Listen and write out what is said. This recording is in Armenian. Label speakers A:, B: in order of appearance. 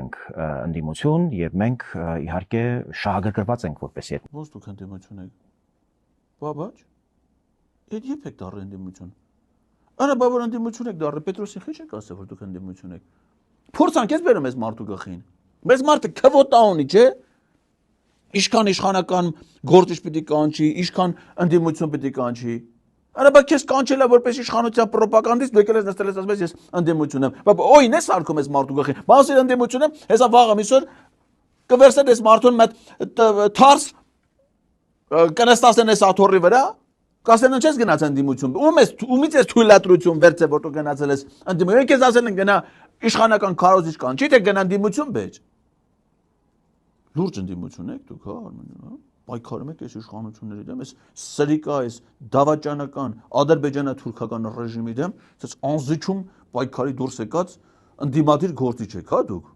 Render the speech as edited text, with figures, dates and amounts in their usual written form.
A: ենք ընդդիմություն եւ մենք իհարկե շահագրգռված ենք որպես երբ
B: Ոնց դուք ընդդիմություն եք։ Բաբաճ։ Այդ երբ եք դառել ընդդիմություն։ Արա բաբոր ընդդիմություն եք դառել, Պետրոսին քիչ եք ասել որ դուք ընդդիմություն եք։ Փորձանք ես բերեմ այս մարդու գլխին։ Մեզ մարդը քվոտա ունի, չէ՞։ Իշքան իշխանական գործիչ պիտի կանչի, իշքան ընդդիմություն պիտի կանչի։ Արա բա քեզ կանչելա որպես իշխանության ռոպագանդիստ, դու եկել ես նստել ես ասում ես ընդդիմություն եմ։ Բա օյն ես արկում ես մարդու գլխին։ Բասի ընդդիմություն եմ, հեսա վաղը միսօր կվերսել ես մարդուն մեծ թարս կնստասեն ես աթոռի վրա, կասեն ինչ ես գնաց ընդդիմություն։ Ումից ես թույլատրություն վերցե որ դու գնացել ես ընդդիմություն։ Եկես ասել են գնա իշխանական քարոզիչ կանչի, թե գնա ընդդիմություն բեջ։ Լուրջ ընդդիմություն եք դուք, հա, Արմեն, պայքարում եք այս իշխանությունների դեմ, այս սրիկա, այս դավաճանական, ադրբեջանա-թուրքական ռեժիմի դեմ, այս անզիջում պայքարի դուրս եկած ընդդիմադիր գործիչ եք, հա դուք։